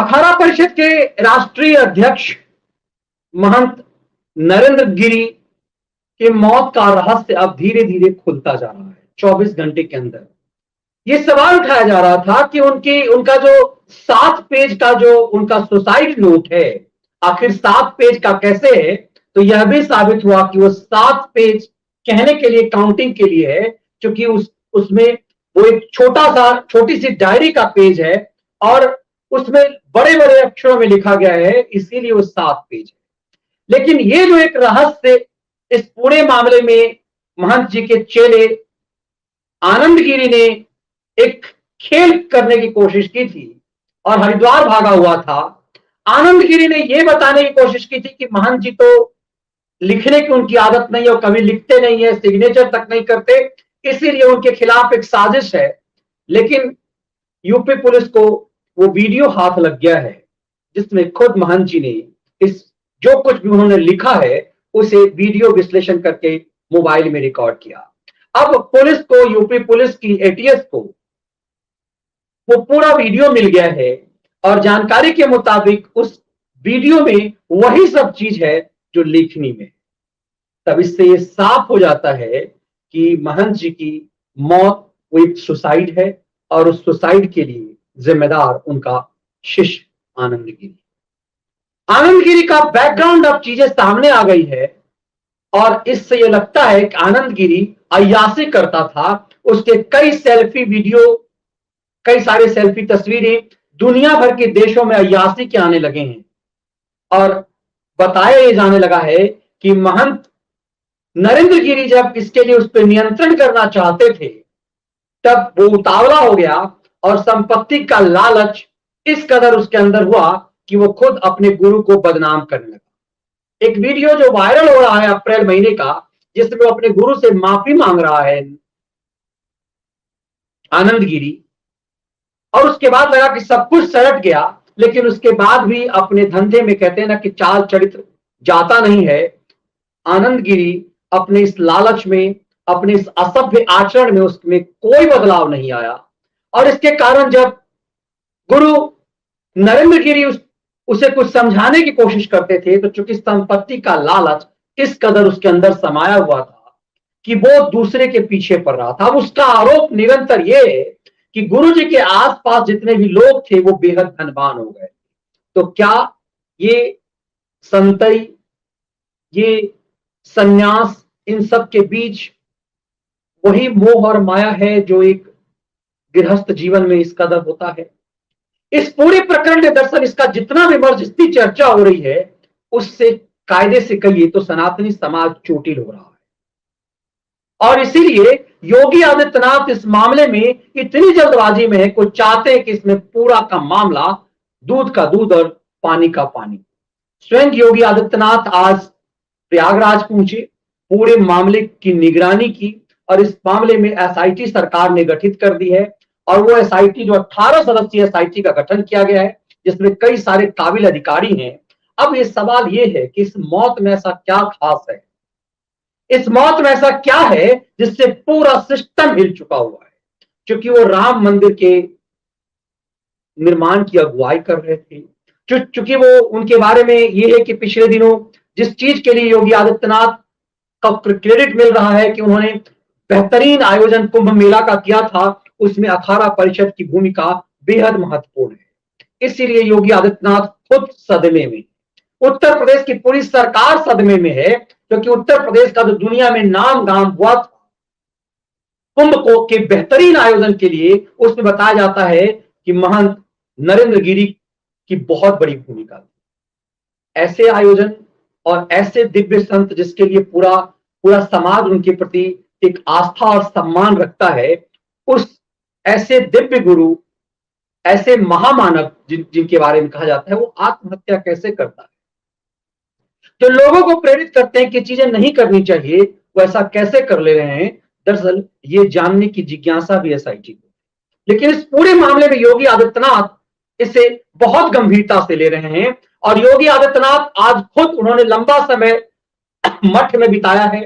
अखाड़ा परिषद के राष्ट्रीय अध्यक्ष महंत नरेंद्र गिरी की मौत का रहस्य अब धीरे धीरे खुलता जा रहा है 24 घंटे के अंदर। ये सवाल उठाया जा रहा था कि उनका जो 7 पेज का जो उनका सुसाइड नोट है, आखिर 7 पेज का कैसे है। तो यह भी साबित हुआ कि वो 7 पेज कहने के लिए, काउंटिंग के लिए है, क्योंकि उसमें वो एक छोटी सी डायरी का पेज है और उसमें बड़े बड़े अक्षरों में लिखा गया है, इसीलिए वो 7 पेज है। लेकिन ये जो एक रहस्य इस पूरे मामले में महंत जी के चेले आनंद गिरी ने एक खेल करने की कोशिश की थी और हरिद्वार भागा हुआ था। आनंद गिरी ने यह बताने की कोशिश की थी कि महंत जी तो लिखने की उनकी आदत नहीं है और कभी लिखते नहीं है, सिग्नेचर तक नहीं करते, इसीलिए उनके खिलाफ एक साजिश है। लेकिन यूपी पुलिस को वो वीडियो हाथ लग गया है जिसमें खुद महंत जी ने इस जो कुछ भी उन्होंने लिखा है उसे वीडियो विश्लेषण करके मोबाइल में रिकॉर्ड किया। अब पुलिस को, यूपी पुलिस की एटीएस को वो पूरा वीडियो मिल गया है और जानकारी के मुताबिक उस वीडियो में वही सब चीज है जो लेखनी में। तब इससे ये साफ हो जाता है कि महंत जी की मौत वो एक सुसाइड है और उस सुसाइड के लिए जिम्मेदार उनका शिष्य आनंद गिरी। आनंद गिरी का बैकग्राउंड अब चीजें सामने आ गई है और इससे ये लगता है कि आनंद गिरी अय्यासी करता था। उसके कई सेल्फी वीडियो, कई सारे सेल्फी तस्वीरें दुनिया भर के देशों में अय्यासी के आने लगे हैं और बताया ये जाने लगा है कि महंत नरेंद्र गिरी जब इसके लिए उस पर नियंत्रण करना चाहते थे तब वो उतावला हो गया और संपत्ति का लालच इस कदर उसके अंदर हुआ कि वो खुद अपने गुरु को बदनाम करने लगा। एक वीडियो जो वायरल हो रहा है अप्रैल महीने का, जिसमें वो अपने गुरु से माफी मांग रहा है आनंद गिरी, और उसके बाद लगा कि सब कुछ सलट गया, लेकिन उसके बाद भी अपने धंधे में कहते हैं ना कि चाल चरित्र जाता नहीं है। आनंद गिरी अपने इस लालच में, अपने इस असभ्य आचरण में उसमें कोई बदलाव नहीं आया और इसके कारण जब गुरु नरेंद्र गिरी उसे कुछ समझाने की कोशिश करते थे तो चूंकि संपत्ति का लालच इस कदर उसके अंदर समाया हुआ था कि वो दूसरे के पीछे पड़ रहा था। अब उसका आरोप निरंतर ये है कि गुरु जी के आसपास जितने भी लोग थे वो बेहद धनवान हो गए। तो क्या ये संतई, ये सन्यास, इन सब के बीच वही मोह और माया है जो एक गृहस्थ जीवन में इस कदर होता है? इस पूरे प्रकरण में दरअसल इसका जितना विमर्श, जितनी चर्चा हो रही है, उससे कायदे से कहिए तो सनातनी समाज चोटिल हो रहा है और इसीलिए योगी आदित्यनाथ इस मामले में इतनी जल्दबाजी में है कि चाहते हैं कि इसमें पूरा का मामला दूध का दूध और पानी का पानी। स्वयं योगी आदित्यनाथ आज प्रयागराज पहुंचे, पूरे मामले की निगरानी की और इस मामले में एसआईटी सरकार ने गठित कर दी है और वो एसआईटी जो 18 सदस्यीय एसआईटी का गठन किया गया है जिसमें कई सारे काबिल अधिकारी हैं। अब ये सवाल ये है कि इस मौत में ऐसा क्या खास है, इस मौत में ऐसा क्या है जिससे पूरा सिस्टम हिल चुका हुआ है। क्योंकि वो राम मंदिर के निर्माण की अगुवाई कर रहे थे, चूंकि वो, उनके बारे में ये है कि पिछले दिनों जिस चीज के लिए योगी आदित्यनाथ का क्रेडिट मिल रहा है कि उन्होंने बेहतरीन आयोजन कुंभ मेला का किया था, उसमें अखाड़ा परिषद की भूमिका बेहद महत्वपूर्ण है। इसीलिए योगी आदित्यनाथ खुद सदमे में, उत्तर प्रदेश की पूरी सरकार सदमे में है, क्योंकि उत्तर प्रदेश का जो दुनिया में नाम गाम हुआ था कुंभ को के बेहतरीन आयोजन के लिए, उसमें बताया जाता है कि महंत नरेंद्र गिरी की बहुत बड़ी भूमिका थी। ऐसे आयोजन और ऐसे दिव्य संत जिसके लिए पूरा पूरा समाज उनके प्रति एक आस्था और सम्मान रखता है, उस ऐसे दिव्य गुरु, ऐसे महामानव जिनके बारे में कहा जाता है, वो आत्महत्या कैसे करता है? जो लोगों को प्रेरित करते हैं कि चीजें नहीं करनी चाहिए, वो ऐसा कैसे कर ले रहे हैं? दरअसल ये जानने की जिज्ञासा भी एसआईटी को। लेकिन इस पूरे मामले में योगी आदित्यनाथ इसे बहुत गंभीरता से ले रहे हैं और योगी आदित्यनाथ आज खुद, उन्होंने लंबा समय मठ में बिताया है।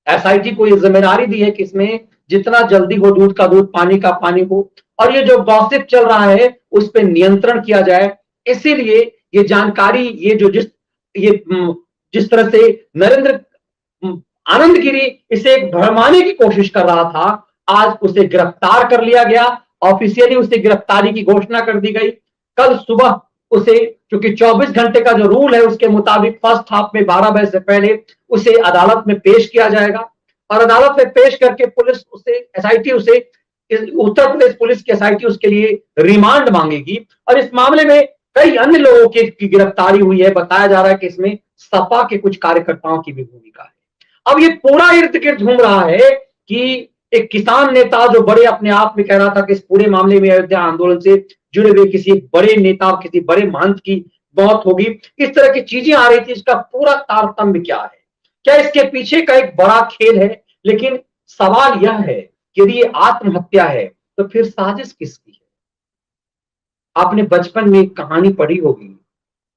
एसआईटी को यह जिम्मेदारी दी है कि इसमें जितना जल्दी हो दूध का दूध, पानी का पानी हो और ये जो गॉसिप चल रहा है उस पर नियंत्रण किया जाए। इसीलिए ये जानकारी, ये जो जिस तरह से नरेंद्र आनंद गिरी इसे भरमाने की कोशिश कर रहा था, आज उसे गिरफ्तार कर लिया गया। ऑफिशियली उसे गिरफ्तारी की घोषणा कर दी गई। कल सुबह उसे, क्योंकि 24 घंटे का जो रूल है उसके मुताबिक फर्स्ट हाफ में 12 बजे से पहले उसे अदालत में पेश किया जाएगा और अदालत में पेश करके पुलिस उसे एसआईटी उसे उत्तर प्रदेश पुलिस की एसआईटी उसके लिए रिमांड मांगेगी। और इस मामले में कई अन्य लोगों की गिरफ्तारी हुई है। बताया जा रहा है कि इसमें सपा के कुछ कार्यकर्ताओं की भी भूमिका है। अब ये पूरा इर्द गिर्द घूम रहा है कि एक किसान नेता जो बड़े अपने आप में कह रहा था कि इस पूरे मामले में अयोध्या आंदोलन से जुड़े हुए किसी बड़े नेता, किसी बड़े महंत की मौत होगी, इस तरह की चीजें आ रही थी। इसका पूरा तारतम्य क्या है, क्या इसके पीछे का एक बड़ा खेल है? लेकिन सवाल यह है कि यदि ये आत्महत्या है तो फिर साजिश किसकी है? आपने बचपन में एक कहानी पढ़ी होगी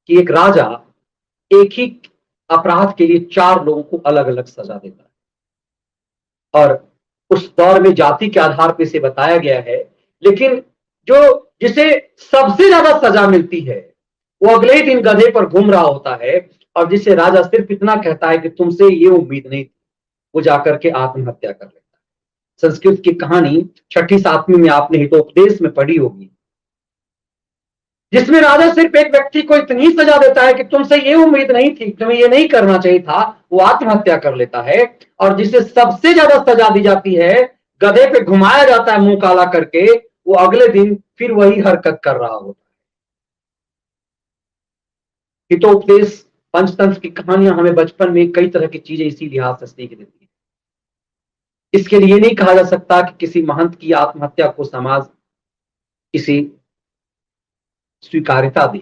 कि एक राजा एक ही अपराध के लिए 4 लोगों को अलग अलग सजा देता है और उस दौर में जाति के आधार पर इसे बताया गया है। लेकिन जो जिसे सबसे ज्यादा सजा मिलती है वो अगले ही दिन गधे पर घूम रहा होता है और जिसे राजा सिर्फ इतना कहता है कि तुमसे ये उम्मीद नहीं थी, वो जाकर के आत्महत्या कर लेता है। संस्कृत की कहानी 6ठी 7वीं में आपने हितोपदेश में पढ़ी होगी, जिसमें राजा सिर्फ एक व्यक्ति को इतनी सजा देता है कि तुमसे ये उम्मीद नहीं थी, तुम्हें ये नहीं करना चाहिए था, वो आत्महत्या कर लेता है। और जिसे सबसे ज्यादा सजा दी जाती है, गधे पे घुमाया जाता है मुंह काला करके, वो अगले दिन फिर वही हरकत कर रहा होता है। हितोपदेश पंचतंत्र की कहानियां हमें बचपन में कई तरह की चीजें इसी लिहाज से सीख देती है। इसके लिए नहीं कहा जा सकता कि किसी महंत की आत्महत्या को समाज किसी स्वीकार्यता दे,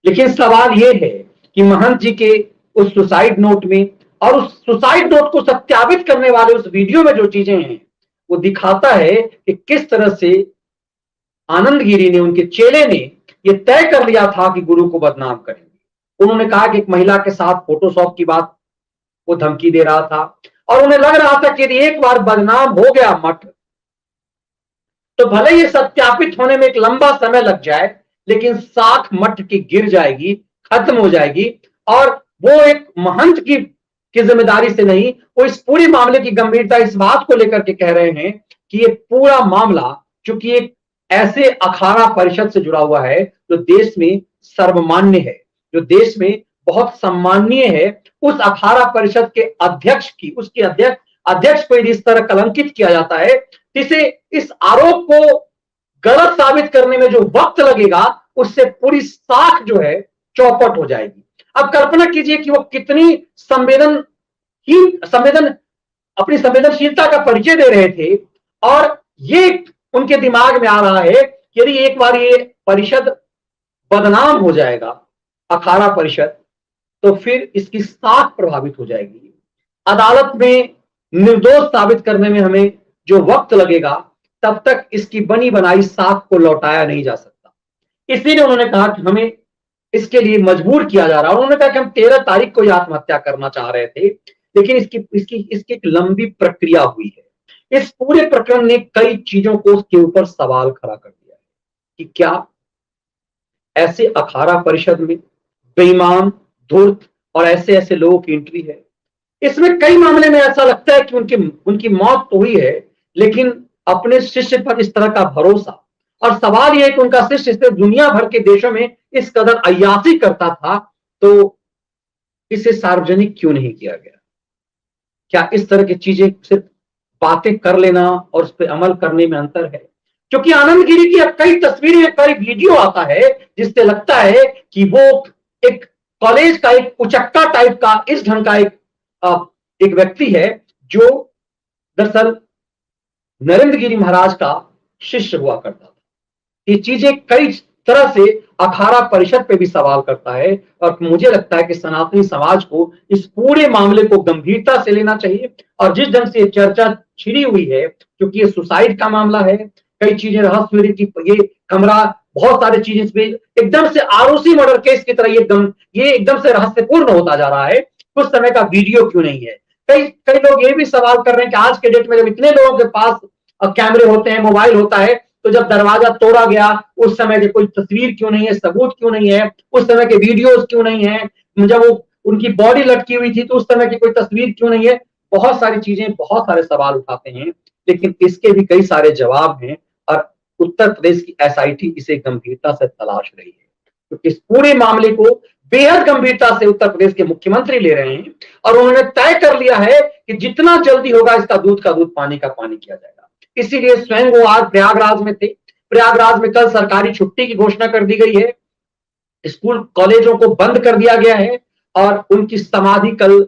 लेकिन सवाल यह है कि महंत जी के उस सुसाइड नोट में और उस सुसाइड नोट को सत्यापित करने वाले उस वीडियो में जो चीजें हैं वो दिखाता है कि किस तरह से आनंद गिरी ने, उनके चेले ने ये तय कर लिया था कि गुरु को बदनाम करेंगे। उन्होंने कहा कि एक महिला के साथ फोटोशॉप की बात वो धमकी दे रहा था और उन्हें लग रहा था कि यदि एक बार बदनाम हो गया मठ तो भले ही सत्यापित होने में एक लंबा समय लग जाए, लेकिन साख मठ की गिर जाएगी, खत्म हो जाएगी। और वो एक महंत की जिम्मेदारी से नहीं, वो इस पूरे मामले की गंभीरता इस बात को लेकर के कह रहे हैं कि ये पूरा मामला चूंकि एक ऐसे अखाड़ा परिषद से जुड़ा हुआ है जो देश में सर्वमान्य है, जो देश में बहुत सम्माननीय है, उस अखाड़ा परिषद के अध्यक्ष की, उसके अध्यक्ष को यदि इस तरह कलंकित किया जाता है, जिसे इस आरोप को गलत साबित करने में जो वक्त लगेगा उससे पूरी साख जो है चौपट हो जाएगी। अब कल्पना कीजिए कि वो कितनी अपनी संवेदनशीलता का परिचय दे रहे थे और ये उनके दिमाग में आ रहा है कि यदि एक बार ये परिषद बदनाम हो जाएगा, अखाड़ा परिषद, तो फिर इसकी साख प्रभावित हो जाएगी। अदालत में निर्दोष साबित करने में हमें जो वक्त लगेगा तब तक इसकी बनी बनाई साख को लौटाया नहीं जा सकता। इसलिए उन्होंने कहा कि हमें इसके लिए मजबूर किया जा रहा है। उन्होंने कहा कि हम 13 तारीख को यह आत्महत्या करना चाह रहे थे, लेकिन इसकी एक लंबी प्रक्रिया हुई है। इस पूरे प्रकरण ने कई चीजों को उसके ऊपर सवाल खड़ा कर दिया है कि क्या ऐसे अखाड़ा परिषद में बेईमान, धूर्त और ऐसे ऐसे लोगों की एंट्री है। इसमें कई मामले में ऐसा लगता है कि उनकी मौत तो हुई है, लेकिन अपने शिष्य पर इस तरह का भरोसा, और सवाल यह है कि उनका शिष्य दुनिया भर के देशों में इस कदर अय्यासी करता था, तो इसे सार्वजनिक क्यों नहीं किया गया? क्या इस तरह की चीजें सिर्फ बातें कर लेना और उस पर अमल करने में अंतर है? क्योंकि आनंद गिरी की अब कई तस्वीरें, कई वीडियो आता है जिससे लगता है कि वो एक कॉलेज का एक उचक्का टाइप का, इस ढंग का एक व्यक्ति है जो दरअसल नरेंद्र गिरी महाराज का शिष्य हुआ करता था। ये चीजें कई तरह से अखाड़ा परिषद पे भी सवाल करता है और मुझे लगता है कि सनातनी समाज को इस पूरे मामले को गंभीरता से लेना चाहिए। और जिस ढंग से ये चर्चा छिड़ी हुई है, क्योंकि ये सुसाइड का मामला है, कई चीजें रहस्य की, ये कमरा, बहुत सारी चीजें इसमें एकदम से आरोसी मर्डर केस की तरह ये एकदम से रहस्यपूर्ण होता जा रहा है। कुछ समय का वीडियो क्यों नहीं है? कई लोग ये भी सवाल कर रहे हैं कि आज के डेट में जब इतने लोगों के पास कैमरे होते हैं, मोबाइल होता है, तो जब दरवाजा तोड़ा गया उस समय की कोई तस्वीर क्यों नहीं है, सबूत क्यों नहीं है, उस समय के वीडियोस क्यों नहीं है, जब वो उनकी बॉडी लटकी हुई थी तो उस समय की कोई तस्वीर क्यों नहीं है। बहुत सारी चीजें, बहुत सारे सवाल उठाते हैं, लेकिन इसके भी कई सारे जवाब हैं और उत्तर प्रदेश की एसआईटी इसे गंभीरता से तलाश रही है, क्योंकि इस पूरे मामले को बेहद गंभीरता से उत्तर प्रदेश के मुख्यमंत्री ले रहे हैं और उन्होंने तय कर लिया है कि जितना जल्दी होगा इसका दूध का दूध, पानी का पानी किया जाएगा। इसीलिए स्वयं वो आज प्रयागराज में थे। प्रयागराज में कल सरकारी छुट्टी की घोषणा कर दी गई है, स्कूल कॉलेजों को बंद कर दिया गया है और उनकी समाधि कल,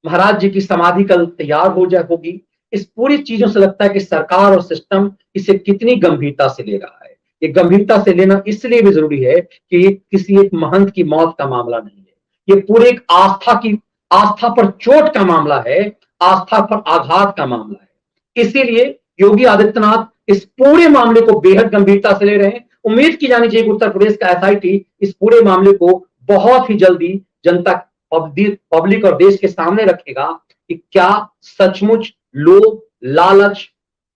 महाराज जी की समाधि कल तैयार होगी। इस पूरी चीजों से लगता है कि सरकार और सिस्टम इसे कितनी गंभीरता से ले रहा है। ये गंभीरता से लेना इसलिए भी जरूरी है कि ये किसी एक महंत की मौत का मामला नहीं है, ये पूरे एक आस्था पर चोट का मामला है, आस्था पर आघात का मामला है। इसीलिए योगी आदित्यनाथ इस पूरे मामले को बेहद गंभीरता से ले रहे हैं। उम्मीद की जानी चाहिए कि उत्तर प्रदेश का एसआईटी इस पूरे मामले को बहुत ही जल्दी जनता, पब्लिक और देश के सामने रखेगा कि क्या सचमुच लोभ, लालच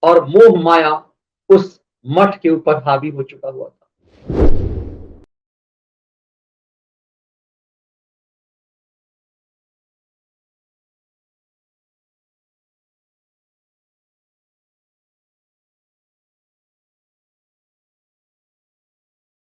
और मोह माया उस मठ के ऊपर हावी हो चुका हुआ था।